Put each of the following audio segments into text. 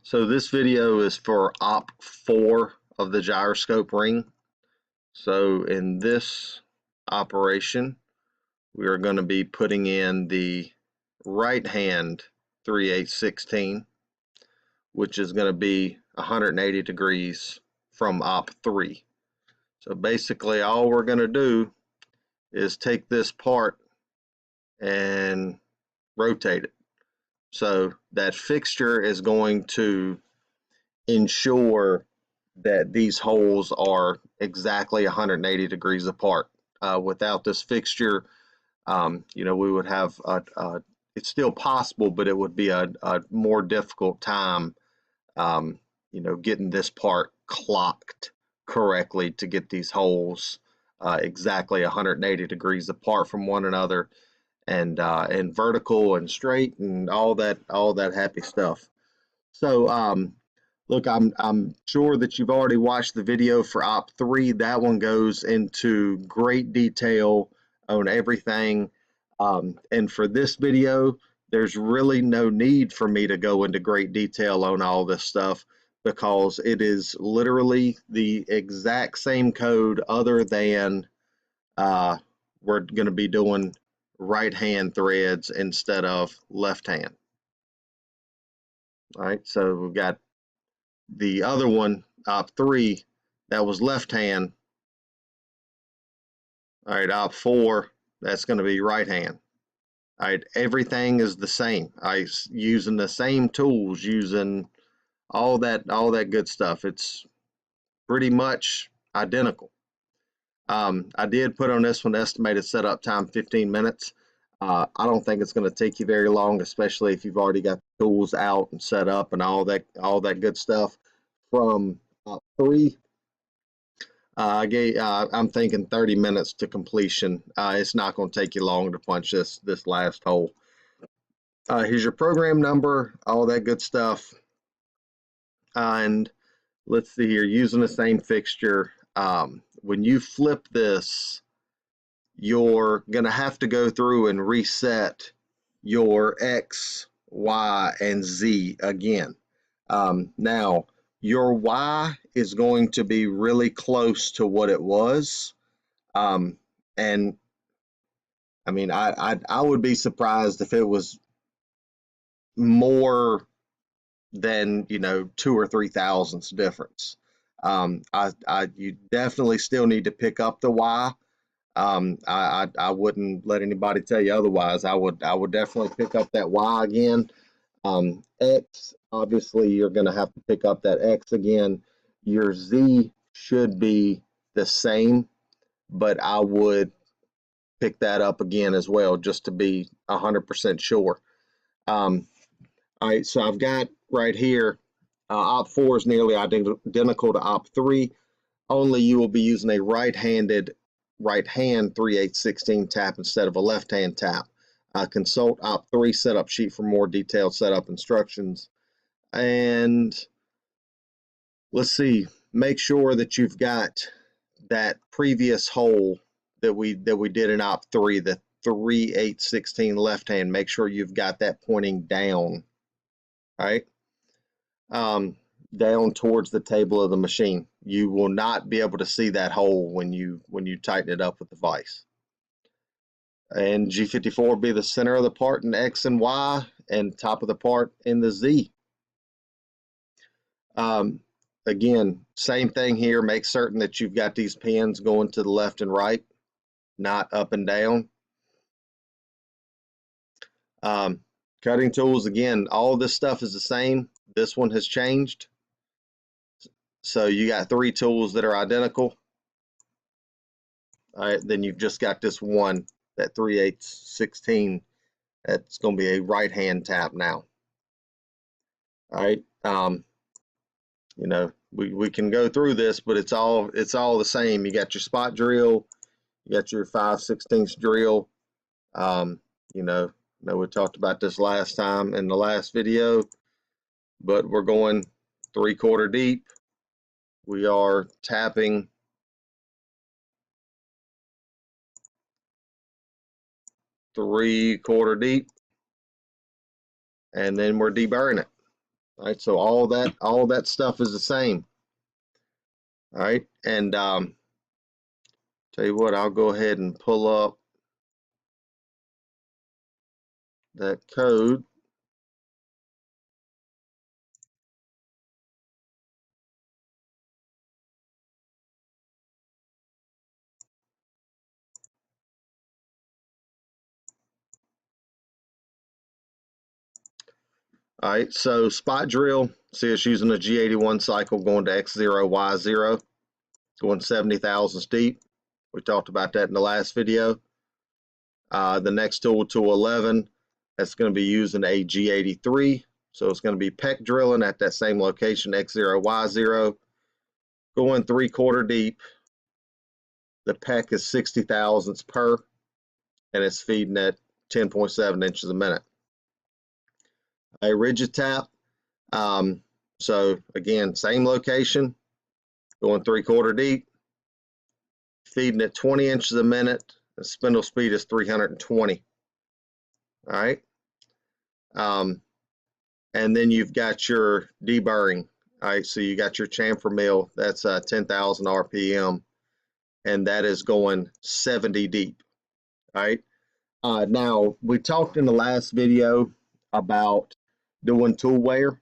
So this video is for OP4 of the gyroscope ring. So in this operation, we are going to be putting in the right hand 3/8/16, which is going to be 180 degrees from OP3. So basically all we're going to do is take this part and rotate it. So that fixture is going to ensure that these holes are exactly 180 degrees apart. Without this fixture, we would have it's still possible, but it would be a more difficult time, getting this part clocked correctly to get these holes exactly 180 degrees apart from one another, and vertical and straight and all that happy stuff. So look, I'm sure that you've already watched the video for OP3. That one goes into great detail on everything. And for this video, there's really no need for me to go into great detail on all this stuff, because it is literally the exact same code, other than we're going to be doing right hand threads instead of left hand. All right, so we've got the other one, OP3, that was left hand. All right, OP4, that's going to be right hand. All right, everything is the same. Using the same tools, using all that good stuff. It's pretty much identical. I did put on this one estimated setup time 15 minutes. I don't think it's going to take you very long, especially if you've already got the tools out and set up and all that good stuff. From 3, I'm thinking 30 minutes to completion. It's not going to take you long to punch this last hole. Here's your program number, all that good stuff. And let's see here, using the same fixture. When you flip this, you're going to have to go through and reset your X, Y, and Z again. Now, your Y is going to be really close to what it was. And I mean, I would be surprised if it was more than 2 or 3 thousandths difference. You definitely still need to pick up the Y. I wouldn't let anybody tell you otherwise. I would definitely pick up that Y again. X, obviously you're going to have to pick up that X again. Your Z should be the same, but I would pick that up again as well, just to be 100% sure. All right, so I've got right here, OP4 is nearly identical to OP3, only you will be using a right hand 3/8/16 tap instead of a left hand tap. Consult OP3 setup sheet for more detailed setup instructions. And let's see, make sure that you've got that previous hole that we did in OP3, the 3/8/16 left hand. Make sure you've got that pointing down, right? Down towards the table of the machine. You will not be able to see that hole when you tighten it up with the vise. And G54 will be the center of the part in X and Y, and top of the part in the Z. Again, same thing here. Make certain that you've got these pins going to the left and right, not up and down. Cutting tools, again, all this stuff is the same. This one has changed. So you got 3 tools that are identical. All right, then you've just got this one, that 3/8/16. That's going to be a right hand tap now. All right, we can go through this, but it's all the same. You got your spot drill, you got your 5/16 drill. We talked about this last time in the last video, but we're going 3/4 deep. We are tapping 3/4 deep, and then we're deburring it. All right, so all that stuff is the same. All right, and tell you what, I'll go ahead and pull up that code. All right, so spot drill, see it's using a G81 cycle going to X0, Y0, going 70 thousandths deep. We talked about that in the last video. The next tool, tool 11, that's going to be using a G83. So it's going to be peck drilling at that same location, X0, Y0, going 3/4 deep. The peck is 60 thousandths per, and it's feeding at 10.7 inches a minute. A rigid tap, so again, same location, going 3/4 deep, feeding at 20 inches a minute. The spindle speed is 320. All right. And then you've got your deburring. All right, so you got your chamfer mill, that's 10,000 RPM, and that is going 70 deep. All right. Now, we talked in the last video about doing tool wear.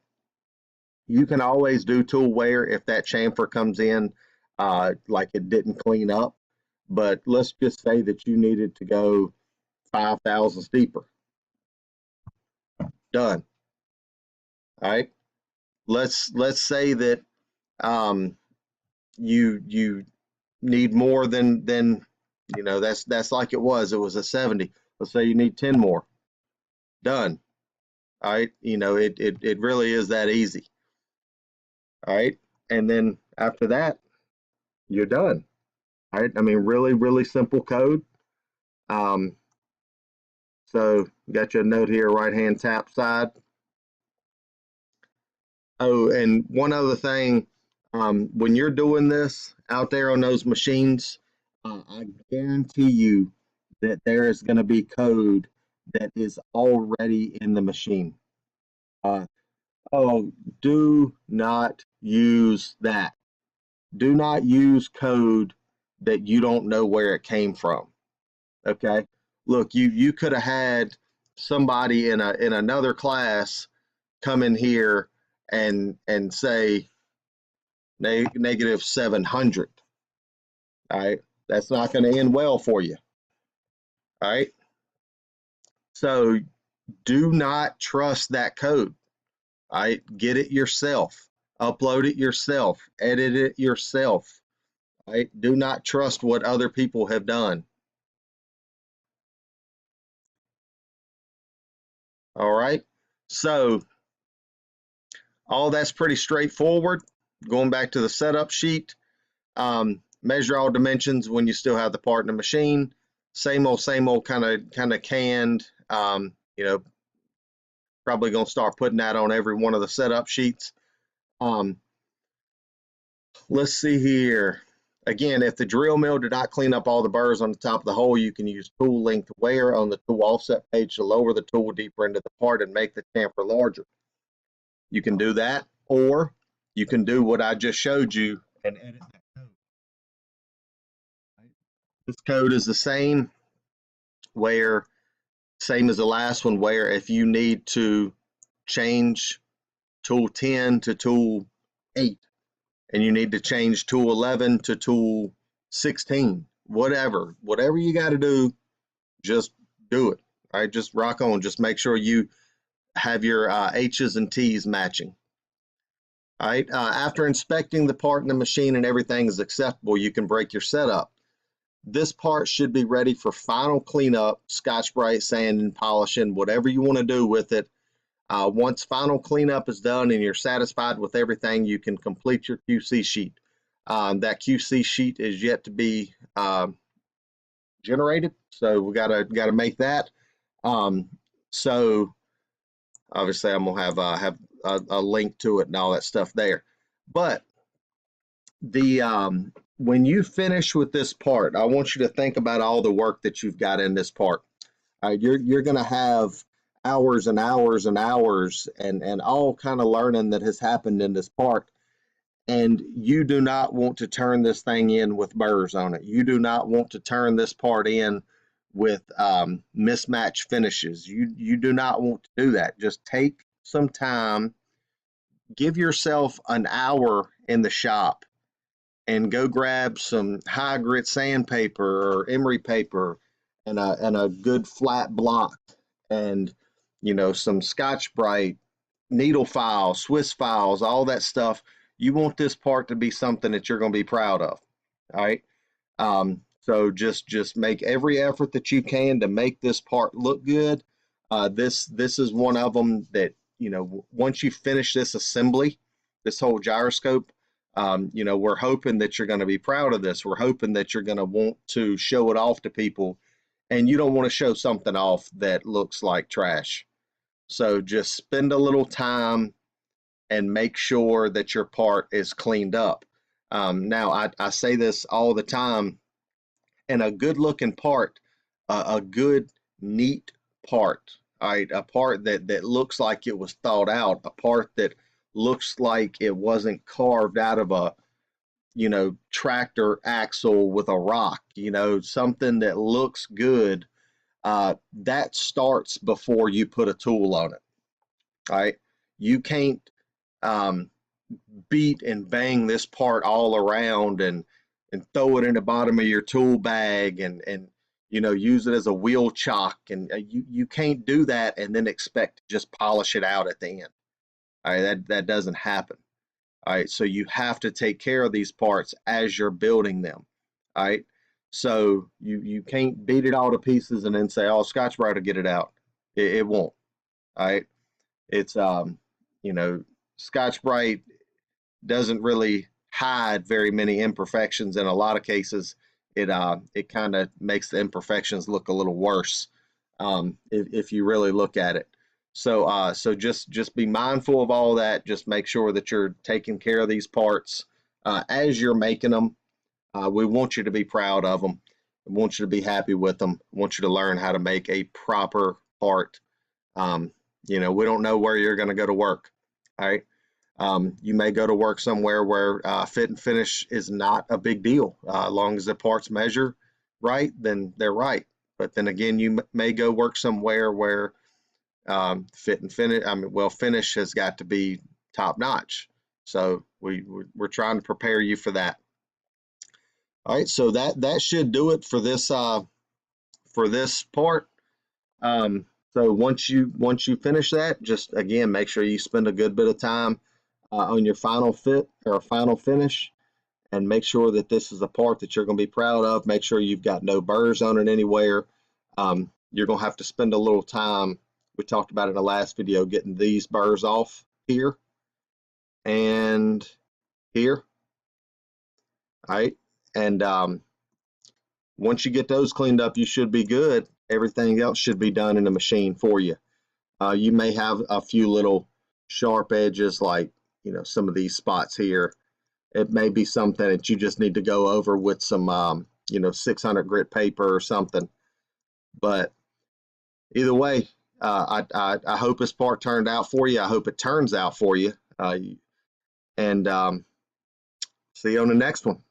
You can always do tool wear if that chamfer comes in like it didn't clean up. But let's just say that you needed to go 5 thousandths deeper. Done. All right. Let's say that you need more than that's like it was a 70. Let's say you need 10 more. Done. All right. It really is that easy. All right. And then after that, you're done. All right. I mean, really, really simple code. So got your note here, right hand tap side. Oh, and one other thing, when you're doing this out there on those machines, I guarantee you that there is going to be code that is already in the machine. Oh, do not use that. Do not use code that you don't know where it came from. Okay. Look, you could have had somebody in another class come in here and say negative 700. All right. That's not going to end well for you. All right. So do not trust that code. All right. Get it yourself. Upload it yourself. Edit it yourself. All right. Do not trust what other people have done. All right. So all that's pretty straightforward. Going back to the setup sheet, measure all dimensions when you still have the part in the machine. Same old kind of canned. Probably going to start putting that on every one of the setup sheets. Let's see here. Again, if the drill mill did not clean up all the burrs on the top of the hole, you can use tool length wear on the tool offset page to lower the tool deeper into the part and make the chamfer larger. You can do that, or you can do what I just showed you and edit that code. This code is the same same as the last one, where if you need to change tool 10 to tool 8, and you need to change tool 11 to tool 16, whatever you got to do, just do it. All right, just rock on. Just make sure you have your H's and T's matching. All right, after inspecting the part in the machine and everything is acceptable, you can break your setup. This part should be ready for final cleanup, Scotch-Brite sanding, polishing, whatever you want to do with it. Once final cleanup is done and you're satisfied with everything, you can complete your QC sheet. That QC sheet is yet to be generated, so we gotta make that. So obviously I'm gonna have a link to it and all that stuff there. But when you finish with this part, I want you to think about all the work that you've got in this part. You're gonna have hours and hours and hours and all kind of learning that has happened in this part. And you do not want to turn this thing in with burrs on it. You do not want to turn this part in with mismatched finishes. You do not want to do that. Just take some time, give yourself an hour in the shop, and go grab some high grit sandpaper or emery paper and a good flat block, and some Scotch Brite, needle files, Swiss files, all that stuff. You want this part to be something that you're going to be proud of. All right. So just make every effort that you can to make this part look good. This is one of them that, once you finish this assembly, this whole gyroscope, we're hoping that you're going to be proud of this. We're hoping that you're going to want to show it off to people, and you don't want to show something off that looks like trash. So just spend a little time and make sure that your part is cleaned up. Now, I say this all the time, and a good looking part, a good, neat part, all right, a part that looks like it was thought out, a part that looks like it wasn't carved out of a, tractor axle with a rock, something that looks good. That starts before you put a tool on it. All right. You can't um, beat and bang this part all around and throw it in the bottom of your tool bag and use it as a wheel chock, and you can't do that and then expect to just polish it out at the end. All right, that doesn't happen. All right, so you have to take care of these parts as you're building them. All right, so you can't beat it all to pieces and then say, oh, Scotch Brite will get it out. It won't. All right, it's Scotch Brite doesn't really hide very many imperfections. In a lot of cases, it kind of makes the imperfections look a little worse, if you really look at it. So just be mindful of all that. Just make sure that you're taking care of these parts as you're making them. We want you to be proud of them. We want you to be happy with them. We want you to learn how to make a proper part. We don't know where you're going to go to work. All right. You may go to work somewhere where fit and finish is not a big deal. As long as the parts measure right, then they're right. But then again, you may go work somewhere where fit and finish, finish has got to be top notch. So we're trying to prepare you for that. All right, so that should do it for this part. So once you finish that, just again make sure you spend a good bit of time on your final fit or final finish, and make sure that this is a part that you're going to be proud of. Make sure you've got no burrs on it anywhere. You're going to have to spend a little time. We talked about in the last video getting these burrs off here and here. All right, and once you get those cleaned up, you should be good. Everything else should be done in the machine for you. You may have a few little sharp edges, like some of these spots here. It may be something that you just need to go over with some 600 grit paper or something. But either way, I hope this part turned out for you. I hope it turns out for you. And see you on the next one.